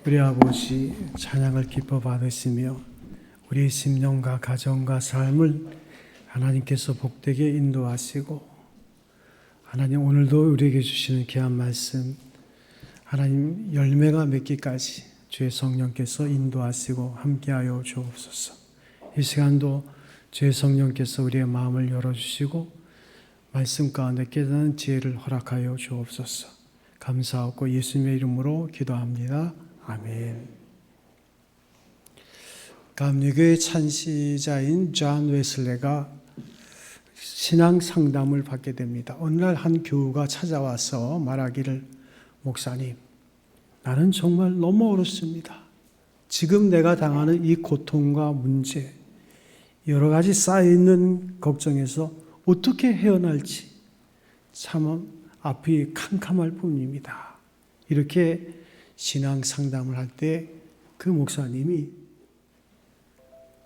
우리 아버지 찬양을 기뻐 받으시며 우리의 심령과 가정과 삶을 하나님께서 복되게 인도하시고, 하나님 오늘도 우리에게 주시는 귀한 말씀, 하나님 열매가 맺기까지 주의 성령께서 인도하시고 함께하여 주옵소서. 이 시간도 주의 성령께서 우리의 마음을 열어주시고 말씀 가운데 깨닫는 지혜를 허락하여 주옵소서. 감사하고 예수님의 이름으로 기도합니다. 아멘. 감리교의 찬시자인 존 웨슬레가 신앙 상담을 받게 됩니다. 어느 날 한 교우가 찾아와서 말하기를, 목사님, 나는 정말 너무 어렵습니다. 지금 내가 당하는 이 고통과 문제, 여러 가지 쌓여있는 걱정에서 어떻게 헤어날지 참 앞이 캄캄할 뿐입니다. 이렇게 신앙 상담을 할 때 그 목사님이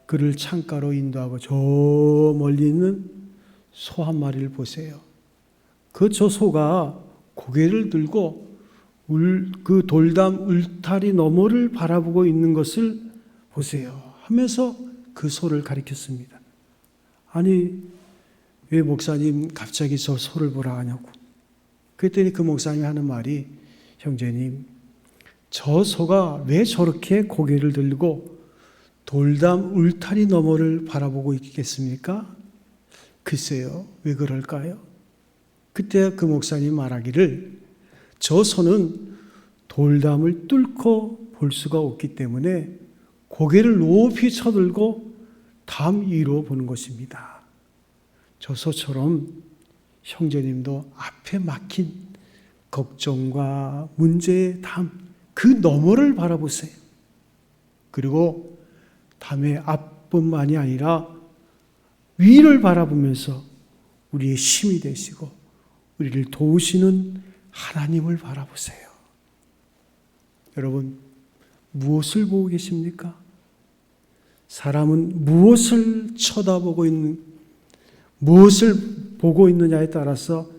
그를 창가로 인도하고 저 멀리 있는 소 한 마리를 보세요. 저 소가 고개를 들고 그 돌담 울타리 너머를 바라보고 있는 것을 보세요 하면서 그 소를 가리켰습니다. 아니, 왜 목사님 갑자기 저 소를 보라 하냐고. 그랬더니 그 목사님이 하는 말이, 형제님, 저 소가 왜 저렇게 고개를 들고 돌담 울타리 너머를 바라보고 있겠습니까? 글쎄요, 왜 그럴까요? 그때 그 목사님 말하기를, 저 소는 돌담을 뚫고 볼 수가 없기 때문에 고개를 높이 쳐들고 담 위로 보는 것입니다. 저 소처럼 형제님도 앞에 막힌 걱정과 문제의 담, 그 너머를 바라보세요. 그리고 담의 앞뿐만이 아니라 위를 바라보면서 우리의 힘이 되시고 우리를 도우시는 하나님을 바라보세요. 여러분, 무엇을 보고 계십니까? 사람은 무엇을 쳐다보고 무엇을 보고 있느냐에 따라서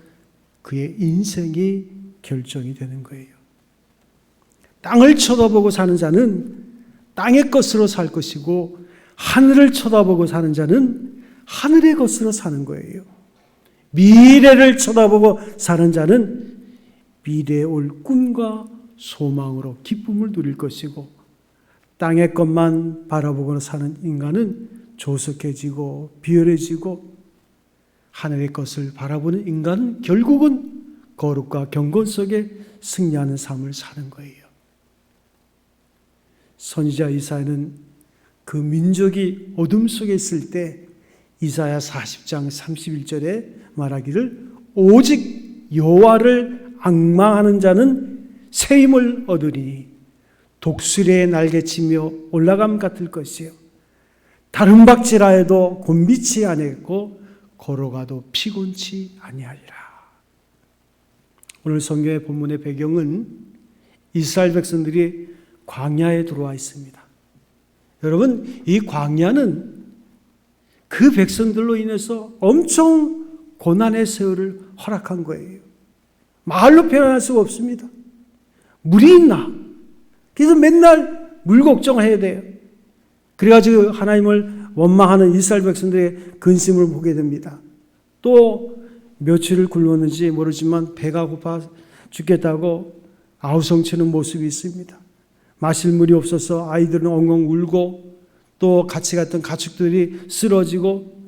그의 인생이 결정이 되는 거예요. 땅을 쳐다보고 사는 자는 땅의 것으로 살 것이고, 하늘을 쳐다보고 사는 자는 하늘의 것으로 사는 거예요. 미래를 쳐다보고 사는 자는 미래에 올 꿈과 소망으로 기쁨을 누릴 것이고, 땅의 것만 바라보고 사는 인간은 조석해지고 비열해지고, 하늘의 것을 바라보는 인간은 결국은 거룩과 경건 속에 승리하는 삶을 사는 거예요. 선지자 이사야는 그 민족이 어둠 속에 있을 때 이사야 40장 31절에 말하기를, 오직 여호와를 앙망하는 자는 새 힘을 얻으니 독수리의 날개치며 올라감 같을 것이요, 다른 박질하 해도 곤비치 아니하고 걸어가도 피곤치 아니하리라. 오늘 성경의 본문의 배경은 이스라엘 백성들이 광야에 들어와 있습니다. 여러분, 이 광야는 그 백성들로 인해서 엄청 고난의 세월을 허락한 거예요. 말로 표현할 수가 없습니다. 물이 있나? 그래서 맨날 물 걱정해야 돼요. 그래가지고 하나님을 원망하는 이스라엘 백성들의 근심을 보게 됩니다. 또 며칠을 굶었는지 모르지만 배가 고파 죽겠다고 아우성치는 모습이 있습니다. 마실 물이 없어서 아이들은 엉엉 울고, 또 같이 갔던 가축들이 쓰러지고,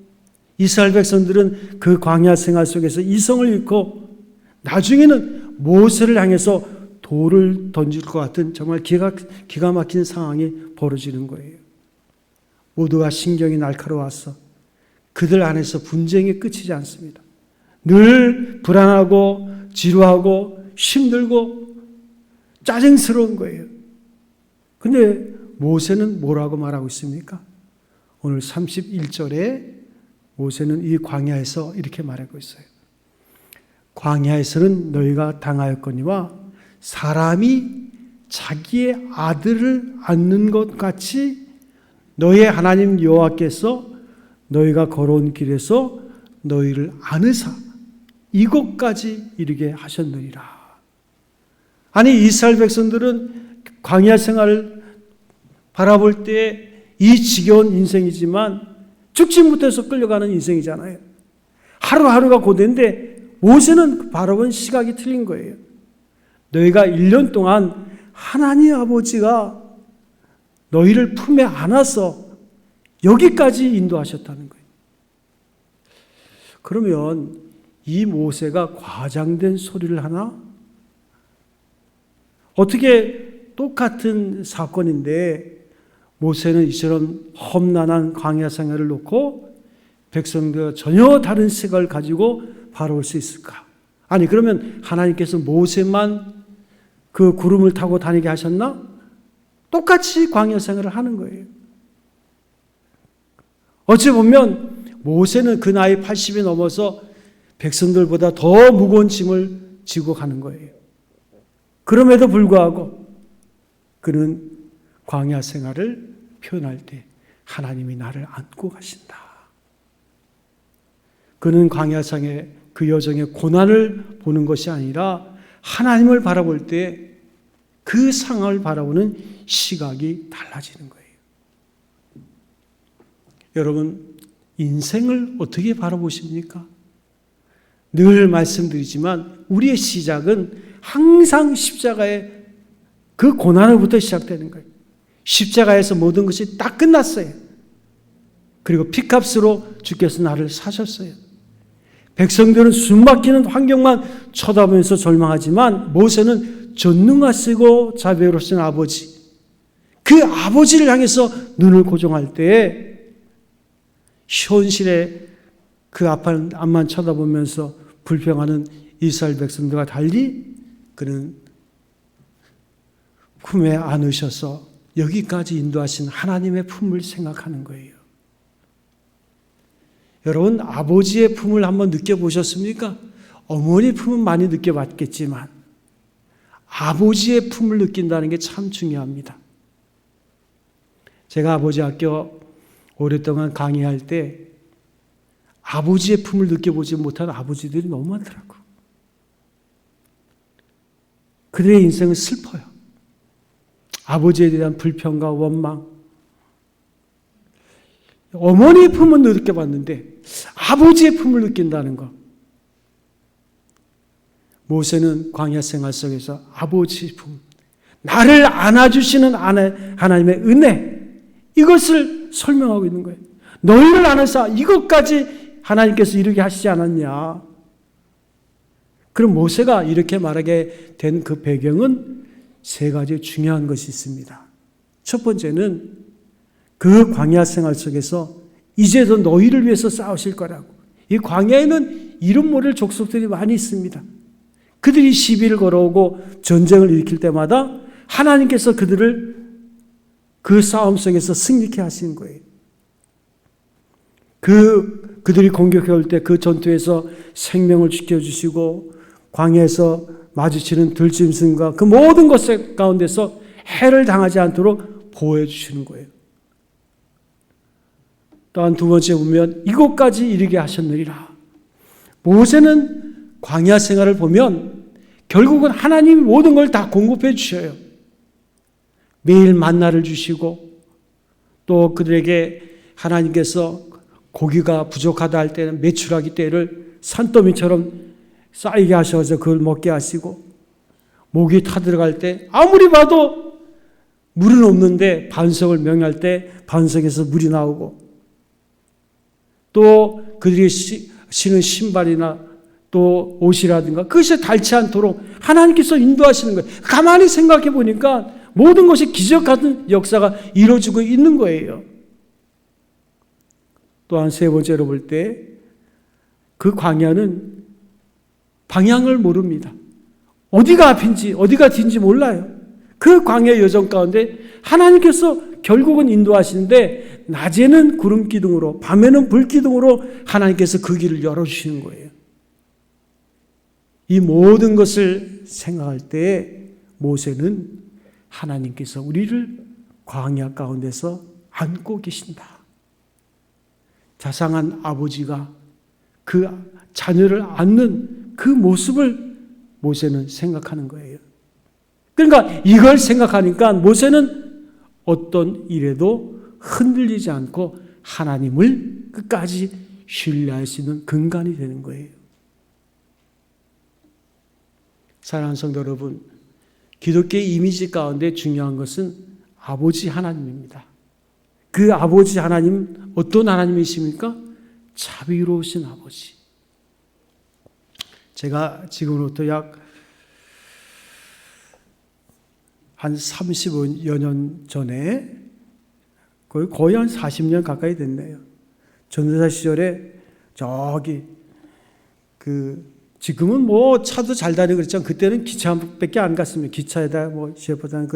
이스라엘 백성들은 그 광야 생활 속에서 이성을 잃고 나중에는 모세를 향해서 돌을 던질 것 같은 정말 기가 막힌 상황이 벌어지는 거예요. 모두가 신경이 날카로워서 그들 안에서 분쟁이 끝이지 않습니다. 늘 불안하고 지루하고 힘들고 짜증스러운 거예요. 근데 모세는 뭐라고 말하고 있습니까? 오늘 31절에 모세는 이 광야에서 이렇게 말하고 있어요. 광야에서는 너희가 당하였거니와 사람이 자기의 아들을 안는 것 같이 너희의 하나님 여호와께서 너희가 걸어온 길에서 너희를 안으사 이곳까지 이르게 하셨느니라. 아니, 이스라엘 백성들은 광야 생활을 바라볼 때 이 지겨운 인생이지만 죽지 못해서 끌려가는 인생이잖아요. 하루하루가 고된데 모세는 바라본 시각이 틀린 거예요. 너희가 1년 동안 하나님 아버지가 너희를 품에 안아서 여기까지 인도하셨다는 거예요. 그러면 이 모세가 과장된 소리를 하나? 어떻게 똑같은 사건인데 모세는 이처럼 험난한 광야 생활을 놓고 백성들과 전혀 다른 생각을 가지고 바라볼 수 있을까? 아니 그러면 하나님께서 모세만 그 구름을 타고 다니게 하셨나? 똑같이 광야 생활을 하는 거예요. 어찌 보면 모세는 그 나이 80이 넘어서 백성들보다 더 무거운 짐을 지고 가는 거예요. 그럼에도 불구하고 그는 광야 생활을 표현할 때 하나님이 나를 안고 가신다. 그는 광야상의 그 여정의 고난을 보는 것이 아니라 하나님을 바라볼 때 그 상황을 바라보는 시각이 달라지는 거예요. 여러분, 인생을 어떻게 바라보십니까? 늘 말씀드리지만 우리의 시작은 항상 십자가의 그 고난으로부터 시작되는 거예요. 십자가에서 모든 것이 딱 끝났어요. 그리고 피값으로 주께서 나를 사셨어요. 백성들은 숨막히는 환경만 쳐다보면서 절망하지만 모세는 전능하시고 자비로우신 아버지, 그 아버지를 향해서 눈을 고정할 때에 현실의 그 앞만 쳐다보면서 불평하는 이스라엘 백성들과 달리 그는 품에 안으셔서 여기까지 인도하신 하나님의 품을 생각하는 거예요. 여러분, 아버지의 품을 한번 느껴보셨습니까? 어머니 품은 많이 느껴봤겠지만 아버지의 품을 느낀다는 게 참 중요합니다. 제가 아버지 학교 오랫동안 강의할 때 아버지의 품을 느껴보지 못한 아버지들이 너무 많더라고요. 그들의 인생은 슬퍼요. 아버지에 대한 불평과 원망. 어머니의 품은 느껴봤는데 아버지의 품을 느낀다는 것. 모세는 광야 생활 속에서 아버지의 품, 나를 안아주시는 하나님의 은혜, 이것을 설명하고 있는 거예요. 너희를 안아서 이것까지 하나님께서 이루게 하시지 않았냐. 그럼 모세가 이렇게 말하게 된 그 배경은 세 가지 중요한 것이 있습니다. 첫 번째는 그 광야 생활 속에서 이제도 너희를 위해서 싸우실 거라고. 이 광야에는 이름 모를 족속들이 많이 있습니다. 그들이 시비를 걸어오고 전쟁을 일으킬 때마다 하나님께서 그들을 그 싸움 속에서 승리케 하시는 거예요. 그들이 공격해 올 때 그 전투에서 생명을 지켜주시고 광야에서 마주치는 들짐승과 그 모든 것 가운데서 해를 당하지 않도록 보호해 주시는 거예요. 또한 두 번째 보면 이곳까지 이르게 하셨느니라. 모세는 광야 생활을 보면 결국은 하나님이 모든 걸 다 공급해 주셔요. 매일 만나를 주시고 또 그들에게 하나님께서 고기가 부족하다 할 때는 메추라기 떼를 산더미처럼 쌓이게 하셔서 그걸 먹게 하시고 목이 타들어갈 때 아무리 봐도 물은 없는데 반석을 명할 때 반석에서 물이 나오고 또 그들이 신은 신발이나 또 옷이라든가 그것이 닳지 않도록 하나님께서 인도하시는 거예요. 가만히 생각해 보니까 모든 것이 기적 같은 역사가 이루어지고 있는 거예요. 또한 세 번째로 볼 때 그 광야는 방향을 모릅니다. 어디가 앞인지 어디가 뒤인지 몰라요. 그 광야 여정 가운데 하나님께서 결국은 인도하시는데 낮에는 구름 기둥으로 밤에는 불 기둥으로 하나님께서 그 길을 열어주시는 거예요. 이 모든 것을 생각할 때 모세는 하나님께서 우리를 광야 가운데서 안고 계신다. 자상한 아버지가 그 자녀를 안는 그 모습을 모세는 생각하는 거예요. 그러니까 이걸 생각하니까 모세는 어떤 일에도 흔들리지 않고 하나님을 끝까지 신뢰할 수 있는 근간이 되는 거예요. 사랑하는 성도 여러분, 기독교의 이미지 가운데 중요한 것은 아버지 하나님입니다. 그 아버지 하나님, 어떤 하나님이십니까? 자비로우신 아버지. 제가 지금부터 약 한 30여 년 전에 거의 한 40년 가까이 됐네요. 전도사 시절에 저기 지금은 뭐 차도 잘 다니고 그랬지만 그때는 기차밖에 안 갔습니다. 기차에다 뭐 시에보다는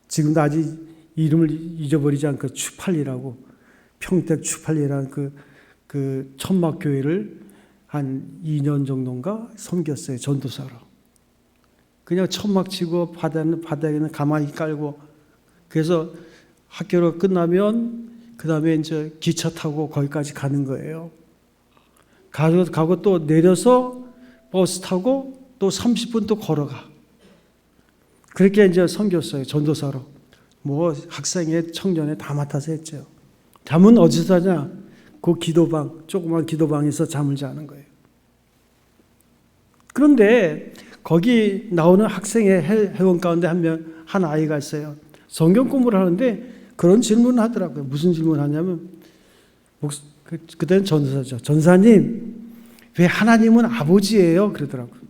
지금도 아직 이름을 잊어버리지 않고 추팔리라고 평택 추팔리라는 그 천막교회를 한 2년 정도인가 섬겼어요. 전도사로. 그냥 천막 치고 바닥에는 가만히 깔고 그래서 학교가 끝나면 그 다음에 이제 기차 타고 거기까지 가는 거예요. 가고 또 내려서 버스 타고 또 30분 또 걸어가. 그렇게 이제 섬겼어요. 전도사로. 뭐 학생회, 청년회 다 맡아서 했죠. 잠은 어디서 자냐? 그 기도방, 조그만 기도방에서 잠을 자는 거예요. 그런데 거기 나오는 학생회 회원 가운데 한 아이가 있어요. 성경 공부를 하는데 그런 질문을 하더라고요. 무슨 질문을 하냐면, 그때는 전도사죠. 전사님, 왜 하나님은 아버지예요? 그러더라고요.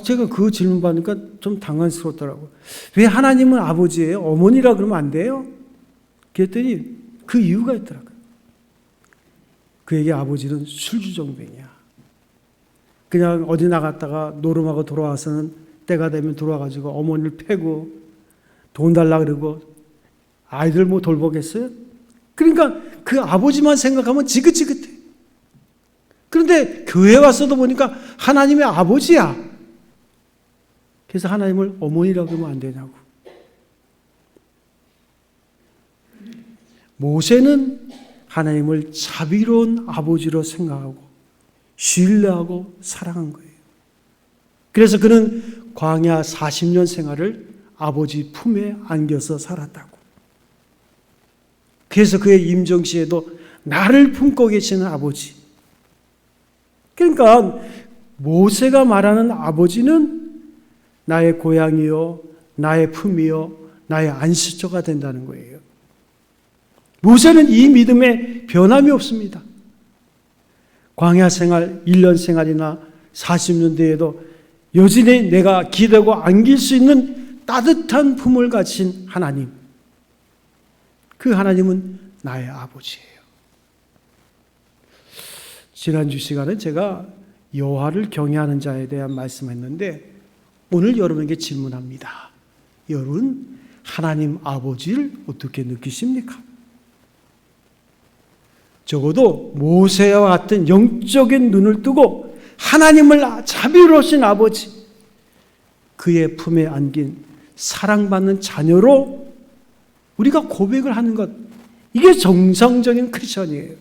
제가 그 질문 받으니까 좀 당황스럽더라고요. 왜 하나님은 아버지예요? 어머니라 그러면 안 돼요? 그랬더니 그 이유가 있더라고요. 그에게 아버지는 술주정뱅이야. 그냥 어디 나갔다가 노름하고 돌아와서는 때가 되면 돌아가지고 어머니를 패고 돈 달라 그러고 아이들 뭐 돌보겠어요? 그러니까 그 아버지만 생각하면 지긋지긋해. 그런데 교회 와서도 보니까 하나님의 아버지야. 그래서 하나님을 어머니라고 하면 안 되냐고. 모세는 하나님을 자비로운 아버지로 생각하고 신뢰하고 사랑한 거예요. 그래서 그는 광야 40년 생활을 아버지 품에 안겨서 살았다고. 그래서 그의 임종시에도 나를 품고 계시는 아버지. 그러니까 모세가 말하는 아버지는 나의 고향이요, 나의 품이요, 나의 안식처가 된다는 거예요. 모세는 이 믿음에 변함이 없습니다. 광야 생활, 1년 생활이나 40년 뒤에도 여전히 내가 기대고 안길 수 있는 따뜻한 품을 가진 하나님. 그 하나님은 나의 아버지예요. 지난주 시간에 제가 여호와를 경외하는 자에 대한 말씀했는데 오늘 여러분에게 질문합니다. 여러분, 하나님 아버지를 어떻게 느끼십니까? 적어도 모세와 같은 영적인 눈을 뜨고 하나님을 자비로우신 아버지, 그의 품에 안긴 사랑받는 자녀로 우리가 고백을 하는 것, 이게 정상적인 크리스천이에요.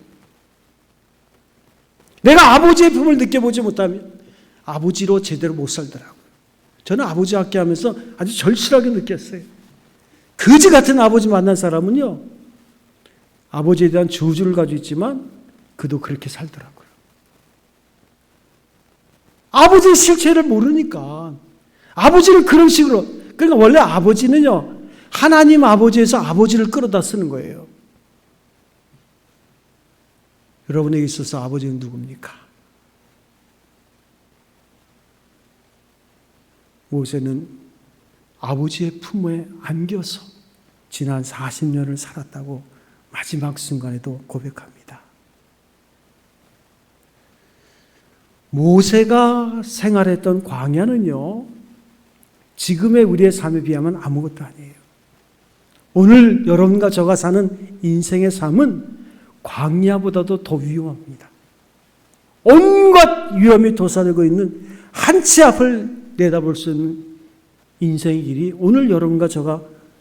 내가 아버지의 품을 느껴보지 못하면 아버지로 제대로 못 살더라고요. 저는 아버지 학교 하면서 아주 절실하게 느꼈어요. 거지 같은 아버지 만난 사람은요, 아버지에 대한 저주를 가지고 있지만 그도 그렇게 살더라고요. 아버지의 실체를 모르니까 아버지를 그런 식으로, 그러니까 원래 아버지는요, 하나님 아버지에서 아버지를 끌어다 쓰는 거예요. 여러분에게 있어서 아버지는 누굽니까? 모세는 아버지의 품에 안겨서 지난 40년을 살았다고 마지막 순간에도 고백합니다. 모세가 생활했던 광야는요, 지금의 우리의 삶에 비하면 아무것도 아니에요. 오늘 여러분과 저가 사는 인생의 삶은 광야보다도 더 위험합니다. 온갖 위험이 도사리고 있는 한 치 앞을 내다볼 수 있는 인생의 길이 오늘 여러분과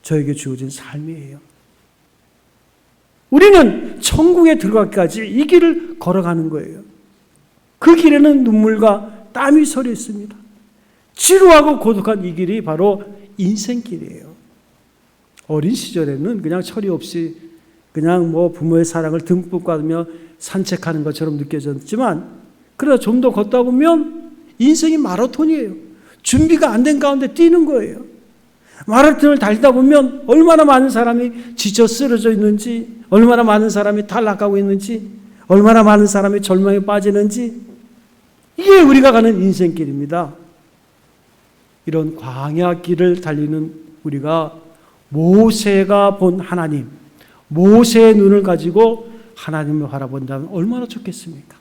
저에게 주어진 삶이에요. 우리는 천국에 들어가기까지 이 길을 걸어가는 거예요. 그 길에는 눈물과 땀이 서려 있습니다. 지루하고 고독한 이 길이 바로 인생길이에요. 어린 시절에는 그냥 철이 없이 그냥 부모의 사랑을 듬뿍 받으며 산책하는 것처럼 느껴졌지만, 그러나 좀 더 걷다 보면 인생이 마라톤이에요. 준비가 안 된 가운데 뛰는 거예요. 마라톤을 달리다 보면 얼마나 많은 사람이 지쳐 쓰러져 있는지, 얼마나 많은 사람이 탈락하고 있는지, 얼마나 많은 사람이 절망에 빠지는지, 이게 우리가 가는 인생길입니다. 이런 광야길을 달리는 우리가 모세가 본 하나님, 모세의 눈을 가지고 하나님을 바라본다면 얼마나 좋겠습니까?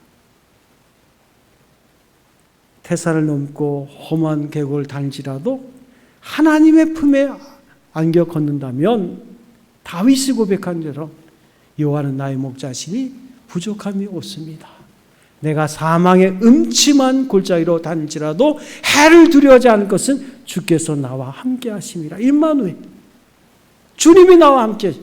태산을 넘고 험한 계곡을 달지라도 하나님의 품에 안겨 걷는다면 다윗이 고백한 대로 여호와는 나의 목자시니 부족함이 없습니다. 내가 사망의 음침한 골짜기로 다닐지라도 해를 두려워하지 않을 것은 주께서 나와 함께 하심이라. 임마누엘, 주님이 나와 함께.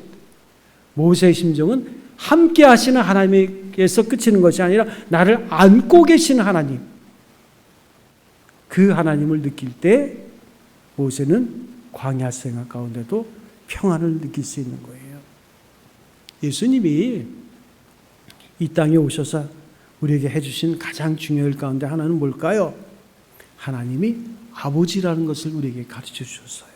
모세의 심정은 함께 하시는 하나님께서 그치는 것이 아니라 나를 안고 계시는 하나님, 그 하나님을 느낄 때 모세는 광야 생활 가운데도 평안을 느낄 수 있는 거예요. 예수님이 이 땅에 오셔서 우리에게 해주신 가장 중요한 일 가운데 하나는 뭘까요? 하나님이 아버지라는 것을 우리에게 가르쳐 주셨어요.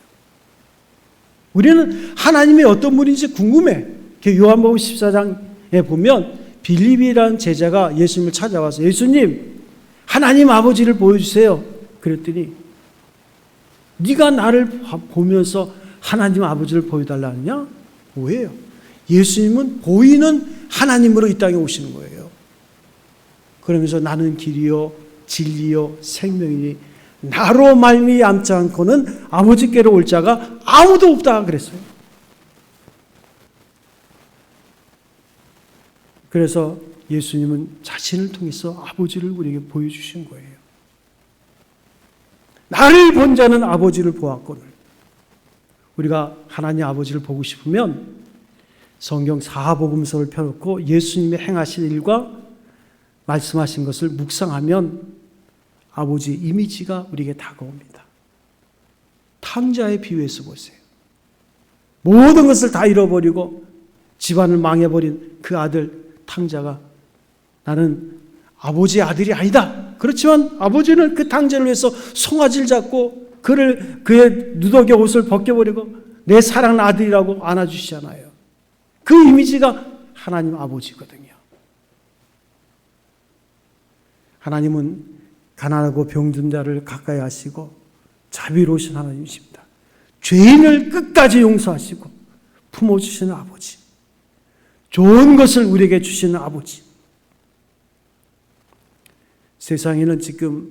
우리는 하나님이 어떤 분인지 궁금해. 요한복음 14장에 보면 빌립이라는 제자가 예수님을 찾아와서 예수님, 하나님 아버지를 보여주세요. 그랬더니 네가 나를 보면서 하나님 아버지를 보여달라느냐? 뭐예요? 예수님은 보이는 하나님으로 이 땅에 오시는 거예요. 그러면서 나는 길이요 진리요 생명이니 나로 말미암지 않고는 아버지께로 올 자가 아무도 없다 그랬어요. 그래서 예수님은 자신을 통해서 아버지를 우리에게 보여주신 거예요. 나를 본 자는 아버지를 보았거늘. 우리가 하나님 아버지를 보고 싶으면 성경 사복음서를 펴놓고 예수님의 행하신 일과 말씀하신 것을 묵상하면 아버지 이미지가 우리에게 다가옵니다. 탕자의 비유에서 보세요. 모든 것을 다 잃어버리고 집안을 망해버린 그 아들 탕자가 나는 아버지의 아들이 아니다. 그렇지만 아버지는 그 탕자를 위해서 송아지를 잡고 그의 누더기 옷을 벗겨버리고 내 사랑하는 아들이라고 안아주시잖아요. 그 이미지가 하나님 아버지거든요. 하나님은 가난하고 병든 자를 가까이 하시고 자비로우신 하나님이십니다. 죄인을 끝까지 용서하시고 품어주시는 아버지, 좋은 것을 우리에게 주시는 아버지. 세상에는 지금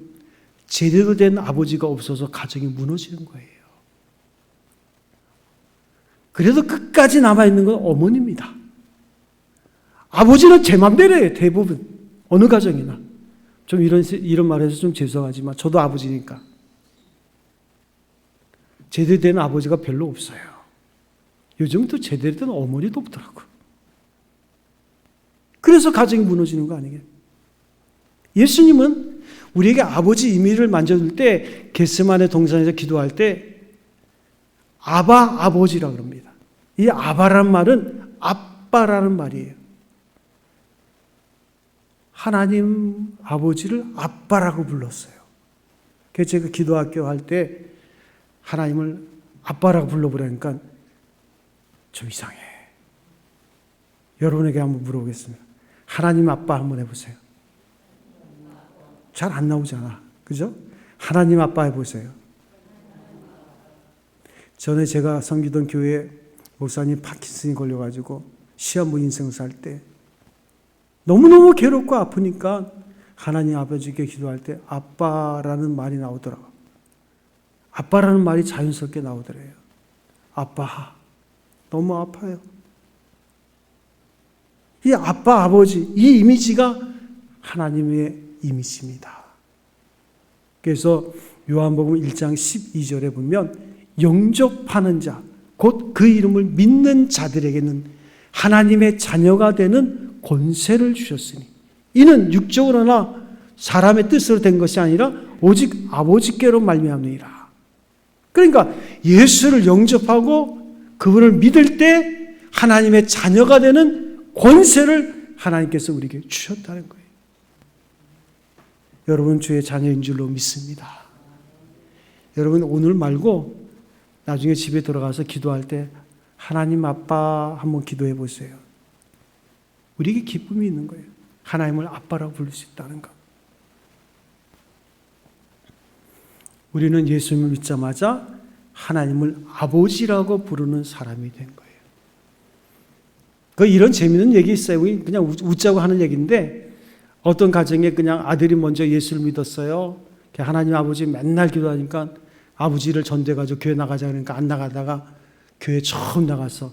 제대로 된 아버지가 없어서 가정이 무너지는 거예요. 그래도 끝까지 남아있는 건 어머니입니다. 아버지는 제 맘대로 해요. 대부분 어느 가정이나. 좀 이런 말해서 좀 죄송하지만 저도 아버지니까 제대로 된 아버지가 별로 없어요. 요즘 또 제대로 된 어머니도 없더라고요. 그래서 가정이 무너지는 거 아니겠어요? 예수님은 우리에게 아버지 이미를 만져줄 때 겟세마네 동산에서 기도할 때 아바 아버지라고 합니다. 이 아바라는 말은 아빠라는 말이에요. 하나님 아버지를 아빠라고 불렀어요. 그래서 제가 기도학교 할 때 하나님을 아빠라고 불러보라니까 좀 이상해. 여러분에게 한번 물어보겠습니다. 하나님 아빠 한번 해보세요. 잘 안 나오잖아. 그죠? 하나님 아빠 해보세요. 전에 제가 섬기던 교회 목사님 파킨슨이 걸려가지고 시한부 인생사 할 때 너무너무 괴롭고 아프니까 하나님 아버지께 기도할 때 아빠라는 말이 나오더라고요. 아빠라는 말이 자연스럽게 나오더래요. 아빠, 너무 아파요. 이 아빠, 아버지, 이 이미지가 하나님의 이미지입니다. 그래서 요한복음 1장 12절에 보면 영접하는 자, 곧 그 이름을 믿는 자들에게는 하나님의 자녀가 되는 권세를 주셨으니 이는 육적으로나 사람의 뜻으로 된 것이 아니라 오직 아버지께로 말미암느니라. 그러니까 예수를 영접하고 그분을 믿을 때 하나님의 자녀가 되는 권세를 하나님께서 우리에게 주셨다는 거예요. 여러분 주의 자녀인 줄로 믿습니다. 여러분 오늘 말고 나중에 집에 들어가서 기도할 때 하나님 아빠 한번 기도해 보세요. 우리에게 기쁨이 있는 거예요. 하나님을 아빠라고 부를 수 있다는 것. 우리는 예수님을 믿자마자 하나님을 아버지라고 부르는 사람이 된 거예요. 이런 재미있는 얘기 있어요. 그냥 웃자고 하는 얘기인데 어떤 가정에 그냥 아들이 먼저 예수를 믿었어요. 하나님 아버지 맨날 기도하니까 아버지를 전대가지고 교회 나가자 그러니까 안 나가다가 교회 처음 나가서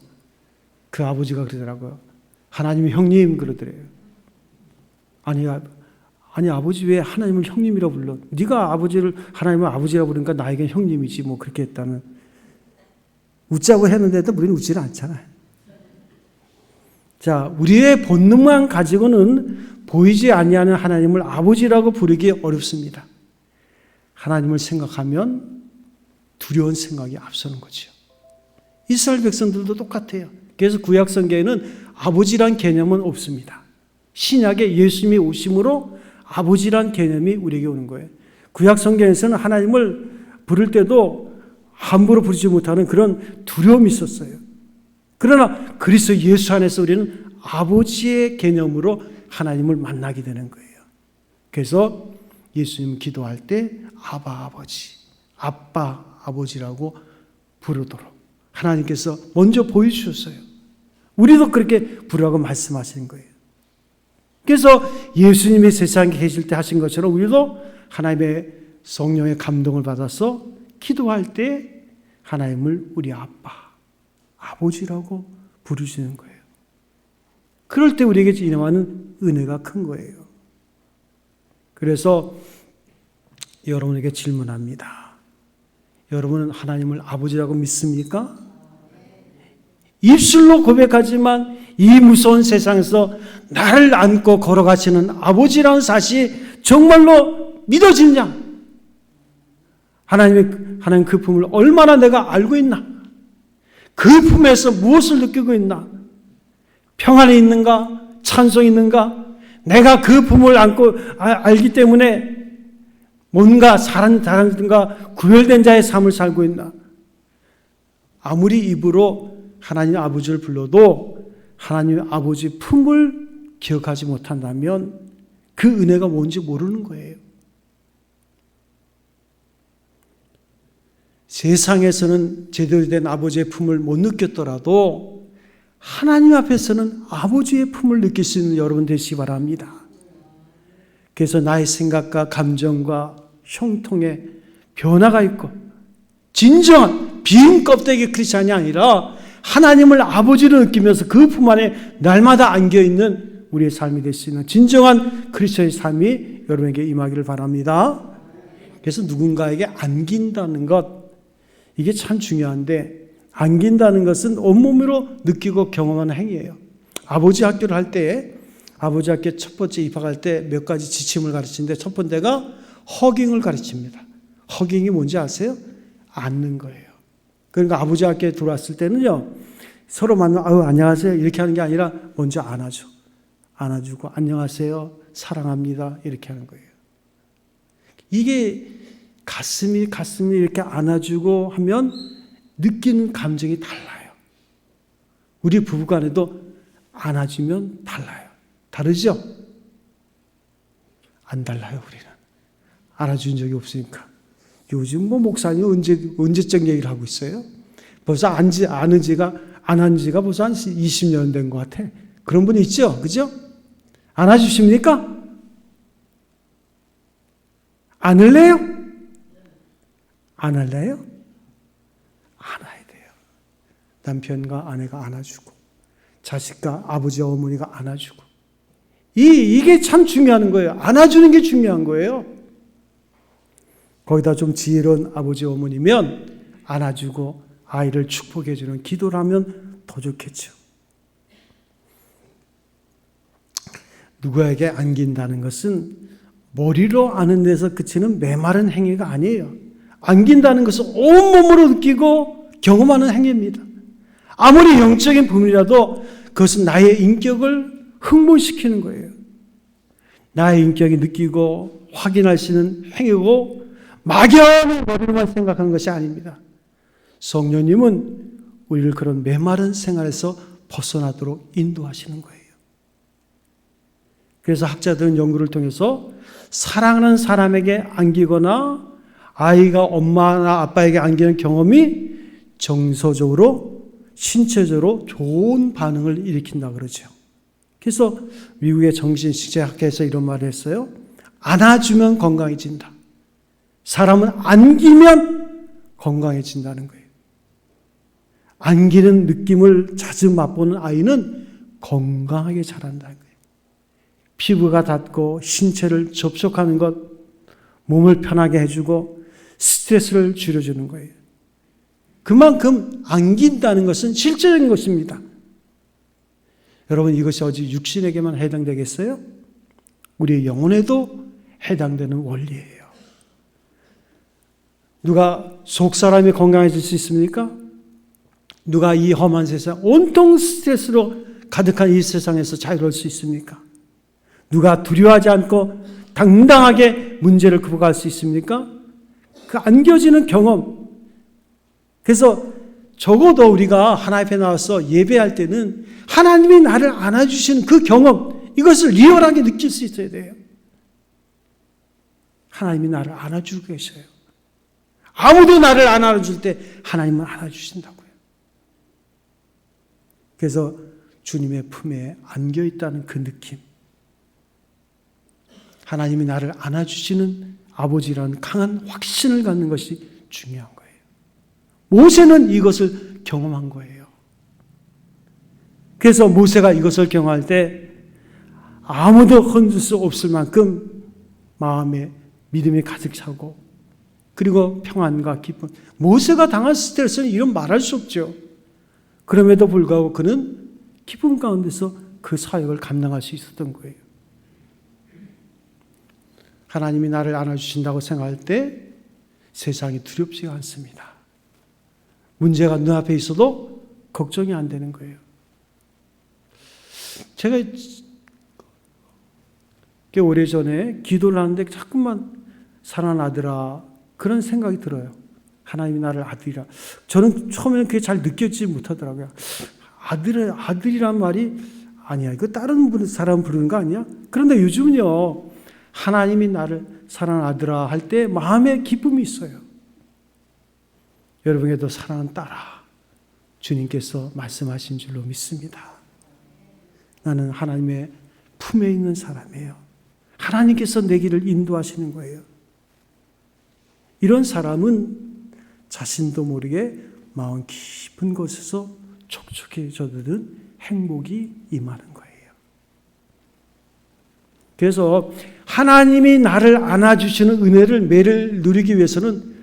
그 아버지가 그러더라고요. 하나님이 형님 그러더래요. 아니 아버지 왜 하나님을 형님이라고 불러? 네가 아버지를 하나님을 아버지라고 부르니까 나에겐 형님이지 뭐 그렇게 했다는. 웃자고 했는데도 우리는 웃지는 않잖아요. 자, 우리의 본능만 가지고는 보이지 아니하는 하나님을 아버지라고 부르기 어렵습니다. 하나님을 생각하면 두려운 생각이 앞서는 거죠. 이스라엘 백성들도 똑같아요. 그래서 구약 성경에는 아버지란 개념은 없습니다. 신약에 예수님이 오심으로 아버지란 개념이 우리에게 오는 거예요. 구약 성경에서는 하나님을 부를 때도 함부로 부르지 못하는 그런 두려움이 있었어요. 그러나 그리스도 예수 안에서 우리는 아버지의 개념으로 하나님을 만나게 되는 거예요. 그래서 예수님 기도할 때 아바 아버지, 아빠 아버지라고 부르도록 하나님께서 먼저 보여주셨어요. 우리도 그렇게 부르라고 말씀하시는 거예요. 그래서 예수님이 세상에 계실 때 하신 것처럼 우리도 하나님의 성령의 감동을 받아서 기도할 때 하나님을 우리 아빠, 아버지라고 부르시는 거예요. 그럴 때 우리에게 임하는 은혜가 큰 거예요. 그래서 여러분에게 질문합니다. 여러분은 하나님을 아버지라고 믿습니까? 입술로 고백하지만 이 무서운 세상에서 나를 안고 걸어가시는 아버지라는 사실이 정말로 믿어지냐? 하나님 그 품을 얼마나 내가 알고 있나? 그 품에서 무엇을 느끼고 있나? 평안이 있는가? 찬송이 있는가? 내가 그 품을 안고 알기 때문에 뭔가 사람과 구별된 자의 삶을 살고 있나? 아무리 입으로 하나님 아버지를 불러도 하나님 아버지 품을 기억하지 못한다면 그 은혜가 뭔지 모르는 거예요. 세상에서는 제대로 된 아버지의 품을 못 느꼈더라도 하나님 앞에서는 아버지의 품을 느낄 수 있는 여러분 되시기 바랍니다. 그래서 나의 생각과 감정과 형통에 변화가 있고 진정한 빈 껍데기 크리스찬이 아니라 하나님을 아버지로 느끼면서 그 품 안에 날마다 안겨있는 우리의 삶이 될 수 있는 진정한 그리스도의 삶이 여러분에게 임하기를 바랍니다. 그래서 누군가에게 안긴다는 것, 이게 참 중요한데 안긴다는 것은 온몸으로 느끼고 경험하는 행위예요. 아버지 학교를 할 때 아버지 학교 첫 번째 입학할 때 몇 가지 지침을 가르치는데 첫 번째가 허깅을 가르칩니다. 허깅이 뭔지 아세요? 안는 거예요. 그러니까 아버지 학교에 들어왔을 때는요, 서로 만나면 안녕하세요 이렇게 하는 게 아니라 먼저 안아줘. 안아주고 안녕하세요, 사랑합니다 이렇게 하는 거예요. 이게 가슴이 이렇게 안아주고 하면 느끼는 감정이 달라요. 우리 부부간에도 안아주면 달라요. 다르죠? 안 달라요. 우리는 안아준 적이 없으니까. 요즘 목사님 언제적 얘기를 하고 있어요? 벌써 안 한 지가 벌써 한 20년 된 것 같아. 그런 분이 있죠? 그죠? 안아주십니까? 안을래요? 안 할래요? 안아야 돼요. 남편과 아내가 안아주고 자식과 아버지 어머니가 안아주고 이게 참 중요한 거예요. 안아주는 게 중요한 거예요. 거기다 좀 지혜로운 아버지 어머니면 안아주고 아이를 축복해 주는 기도를 하면 더 좋겠죠. 누구에게 안긴다는 것은 머리로 아는 데서 그치는 메마른 행위가 아니에요. 안긴다는 것은 온몸으로 느끼고 경험하는 행위입니다. 아무리 영적인 부분이라도 그것은 나의 인격을 흥분시키는 거예요. 나의 인격이 느끼고 확인할 수 있는 행위고 막연히 머리로만 생각하는 것이 아닙니다. 성령님은 우리를 그런 메마른 생활에서 벗어나도록 인도하시는 거예요. 그래서 학자들은 연구를 통해서 사랑하는 사람에게 안기거나 아이가 엄마나 아빠에게 안기는 경험이 정서적으로, 신체적으로 좋은 반응을 일으킨다 그러죠. 그래서 미국의 정신신체학회에서 이런 말을 했어요. 안아주면 건강해진다. 사람은 안기면 건강해진다는 거예요. 안기는 느낌을 자주 맛보는 아이는 건강하게 자란다는 거예요. 피부가 닿고 신체를 접촉하는 것, 몸을 편하게 해주고 스트레스를 줄여주는 거예요. 그만큼 안긴다는 것은 실제적인 것입니다. 여러분, 이것이 어디 육신에게만 해당되겠어요? 우리의 영혼에도 해당되는 원리예요. 누가 속사람이 건강해질 수 있습니까? 누가 이 험한 세상, 온통 스트레스로 가득한 이 세상에서 자유로울 수 있습니까? 누가 두려워하지 않고 당당하게 문제를 극복할 수 있습니까? 그 안겨지는 경험. 그래서 적어도 우리가 하나님 앞에 나와서 예배할 때는 하나님이 나를 안아주시는 그 경험, 이것을 리얼하게 느낄 수 있어야 돼요. 하나님이 나를 안아주고 계셔요. 아무도 나를 안 안아줄 때 하나님은 안아주신다고요. 그래서 주님의 품에 안겨있다는 그 느낌, 하나님이 나를 안아주시는 아버지라는 강한 확신을 갖는 것이 중요한 거예요. 모세는 이것을 경험한 거예요. 그래서 모세가 이것을 경험할 때 아무도 흔들 수 없을 만큼 마음에 믿음이 가득 차고, 그리고 평안과 기쁨. 모세가 당한 스트레스는 이런 말할 수 없죠. 그럼에도 불구하고 그는 기쁨 가운데서 그 사역을 감당할 수 있었던 거예요. 하나님이 나를 안아주신다고 생각할 때 세상이 두렵지가 않습니다. 문제가 눈앞에 있어도 걱정이 안 되는 거예요. 제가 꽤 오래전에 기도를 하는데 자꾸만 사랑하는 아들아, 그런 생각이 들어요. 하나님이 나를 아들이라. 저는 처음에는 그게 잘 느껴지지 못하더라고요. 아들이란 말이 아니야. 이거 다른 사람 부르는 거 아니야? 그런데 요즘은요, 하나님이 나를 사랑하는 아들아 할 때 마음에 기쁨이 있어요. 여러분에게도 사랑하는 딸아, 주님께서 말씀하신 줄로 믿습니다. 나는 하나님의 품에 있는 사람이에요. 하나님께서 내 길을 인도하시는 거예요. 이런 사람은 자신도 모르게 마음 깊은 곳에서 촉촉해져드는 행복이 임하는 거예요. 그래서 하나님이 나를 안아주시는 은혜를 매일 누리기 위해서는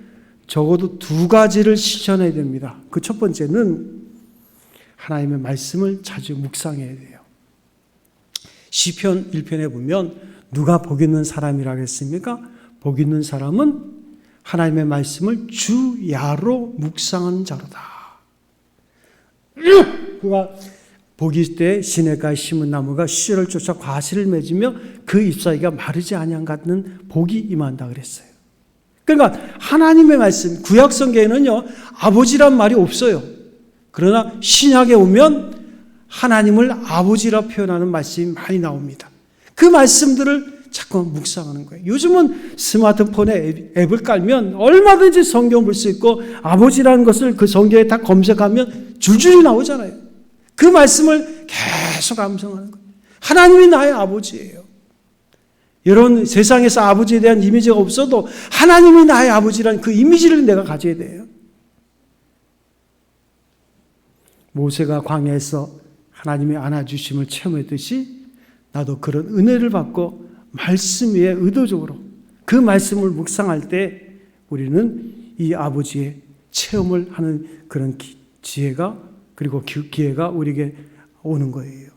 적어도 두 가지를 실천해야 됩니다. 그 첫 번째는 하나님의 말씀을 자주 묵상해야 돼요. 시편 1편에 보면 누가 복 있는 사람이라고 했습니까? 복 있는 사람은 하나님의 말씀을 주야로 묵상하는 자로다. 그가 복이 때 시냇가에 심은 나무가 시절을 쫓아 과실을 맺으며 그 잎사귀가 마르지 아니한 같은 복이 임한다 그랬어요. 그러니까 하나님의 말씀, 구약 성경에는요 아버지란 말이 없어요. 그러나 신약에 오면 하나님을 아버지라 표현하는 말씀이 많이 나옵니다. 그 말씀들을 자꾸 묵상하는 거예요. 요즘은 스마트폰에 앱을 깔면 얼마든지 성경 볼 수 있고 아버지라는 것을 그 성경에 다 검색하면 줄줄이 나오잖아요. 그 말씀을 계속 암송하는 거예요. 하나님이 나의 아버지예요. 여러분, 세상에서 아버지에 대한 이미지가 없어도 하나님이 나의 아버지라는 그 이미지를 내가 가져야 돼요. 모세가 광야에서 하나님의 안아주심을 체험했듯이 나도 그런 은혜를 받고 말씀 위에 의도적으로 그 말씀을 묵상할 때 우리는 이 아버지의 체험을 하는 그런 지혜가, 그리고 기회가 우리에게 오는 거예요.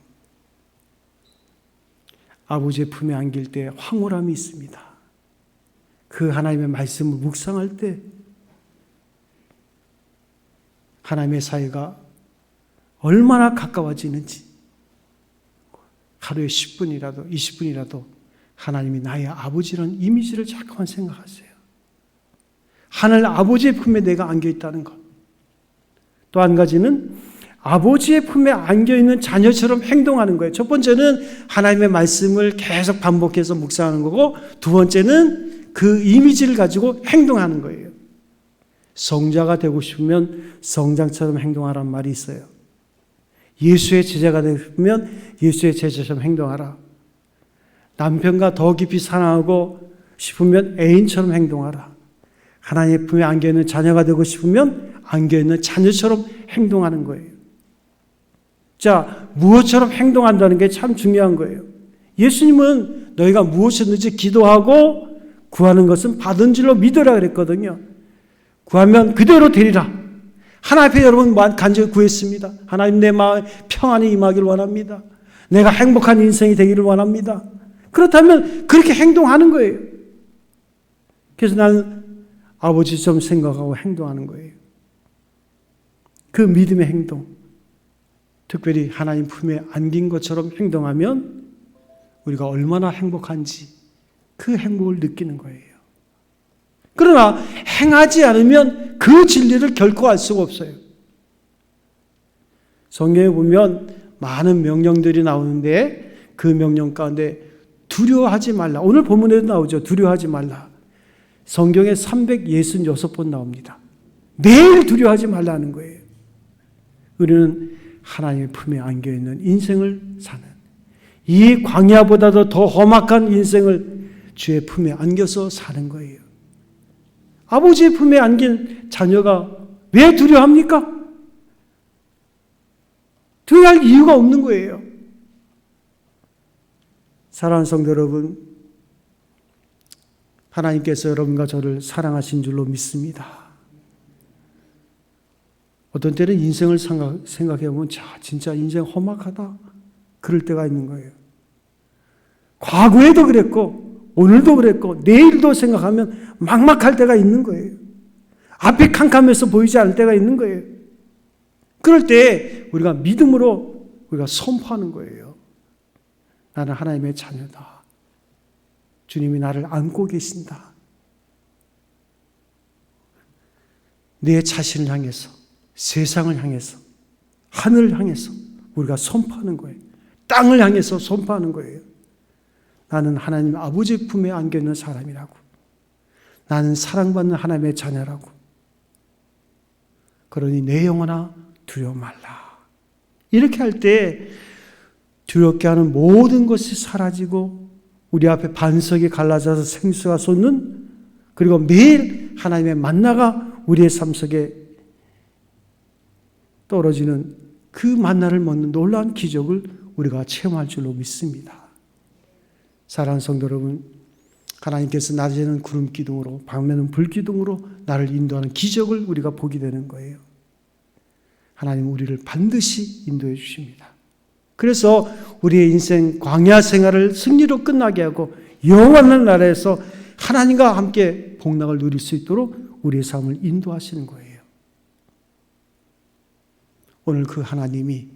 아버지의 품에 안길 때 황홀함이 있습니다. 그 하나님의 말씀을 묵상할 때 하나님의 사이가 얼마나 가까워지는지, 하루에 10분이라도 20분이라도 하나님이 나의 아버지라는 이미지를 잠깐만 생각하세요. 하늘 아버지의 품에 내가 안겨있다는 것. 또 한 가지는 아버지의 품에 안겨있는 자녀처럼 행동하는 거예요. 첫 번째는 하나님의 말씀을 계속 반복해서 묵상하는 거고, 두 번째는 그 이미지를 가지고 행동하는 거예요. 성자가 되고 싶으면 성장처럼 행동하라는 말이 있어요. 예수의 제자가 되고 싶으면 예수의 제자처럼 행동하라. 남편과 더 깊이 사랑하고 싶으면 애인처럼 행동하라. 하나님의 품에 안겨있는 자녀가 되고 싶으면 안겨있는 자녀처럼 행동하는 거예요. 자, 무엇처럼 행동한다는 게 참 중요한 거예요. 예수님은 너희가 무엇이든지 기도하고 구하는 것은 받은 줄로 믿으라 그랬거든요. 구하면 그대로 되리라. 하나님 앞에 여러분 간절히 구했습니다. 하나님, 내 마음에 평안이 임하기를 원합니다. 내가 행복한 인생이 되기를 원합니다. 그렇다면 그렇게 행동하는 거예요. 그래서 나는 아버지처럼 생각하고 행동하는 거예요. 그 믿음의 행동, 특별히 하나님 품에 안긴 것처럼 행동하면 우리가 얼마나 행복한지 그 행복을 느끼는 거예요. 그러나 행하지 않으면 그 진리를 결코 알 수가 없어요. 성경에 보면 많은 명령들이 나오는데 그 명령 가운데 두려워하지 말라. 오늘 본문에도 나오죠. 두려워하지 말라. 성경에 366번 나옵니다. 매일 두려워하지 말라는 거예요. 우리는 하나님의 품에 안겨있는 인생을 사는, 이 광야보다도 더 험악한 인생을 주의 품에 안겨서 사는 거예요. 아버지의 품에 안긴 자녀가 왜 두려워합니까? 두려워할 이유가 없는 거예요. 사랑하는 성도 여러분, 하나님께서 여러분과 저를 사랑하신 줄로 믿습니다. 어떤 때는 인생을 생각해보면 진짜 인생 험악하다 그럴 때가 있는 거예요. 과거에도 그랬고 오늘도 그랬고 내일도 생각하면 막막할 때가 있는 거예요. 앞이 캄캄해서 보이지 않을 때가 있는 거예요. 그럴 때 우리가 믿음으로 우리가 선포하는 거예요. 나는 하나님의 자녀다. 주님이 나를 안고 계신다. 내 자신을 향해서, 세상을 향해서, 하늘을 향해서 우리가 선포하는 거예요. 땅을 향해서 선포하는 거예요. 나는 하나님 아버지 품에 안겨있는 사람이라고. 나는 사랑받는 하나님의 자녀라고. 그러니 내 영혼아 두려워 말라. 이렇게 할 때 두렵게 하는 모든 것이 사라지고 우리 앞에 반석이 갈라져서 생수가 솟는, 그리고 매일 하나님의 만나가 우리의 삶 속에 떨어지는 그 만나를 먹는 놀라운 기적을 우리가 체험할 줄로 믿습니다. 사랑하는 성도 여러분, 하나님께서 낮에는 구름 기둥으로 밤에는 불 기둥으로 나를 인도하는 기적을 우리가 보게 되는 거예요. 하나님은 우리를 반드시 인도해 주십니다. 그래서 우리의 인생 광야 생활을 승리로 끝나게 하고 영원한 나라에서 하나님과 함께 복락을 누릴 수 있도록 우리의 삶을 인도하시는 거예요. 오늘 그 하나님이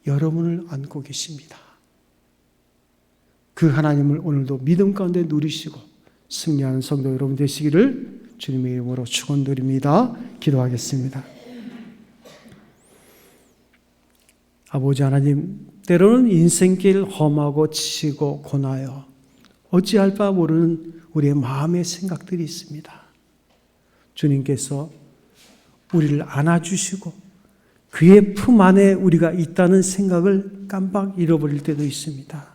여러분을 안고 계십니다. 그 하나님을 오늘도 믿음 가운데 누리시고 승리하는 성도 여러분 되시기를 주님의 이름으로 축원드립니다. 기도하겠습니다. 아버지 하나님, 때로는 인생길 험하고 치고 고나여 어찌할 바 모르는 우리의 마음의 생각들이 있습니다. 주님께서 우리를 안아주시고 그의 품 안에 우리가 있다는 생각을 깜빡 잃어버릴 때도 있습니다.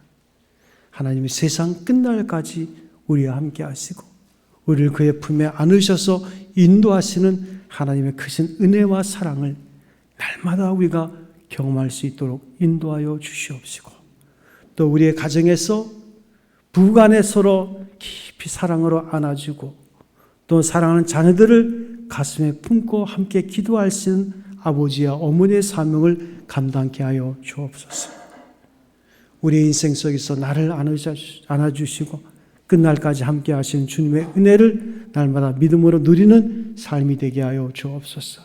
하나님이 세상 끝날까지 우리와 함께 하시고 우리를 그의 품에 안으셔서 인도하시는 하나님의 크신 은혜와 사랑을 날마다 우리가 경험할 수 있도록 인도하여 주시옵시고, 또 우리의 가정에서 부부간에 서로 깊이 사랑으로 안아주고 또 사랑하는 자녀들을 가슴에 품고 함께 기도할 수 있는 아버지와 어머니의 사명을 감당케 하여 주옵소서. 우리의 인생 속에서 나를 안아주시고 끝날까지 함께 하시는 주님의 은혜를 날마다 믿음으로 누리는 삶이 되게 하여 주옵소서.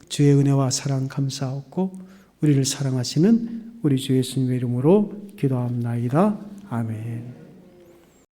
주의 은혜와 사랑 감사하고 우리를 사랑하시는 우리 주 예수님의 이름으로 기도합나이다. 아멘.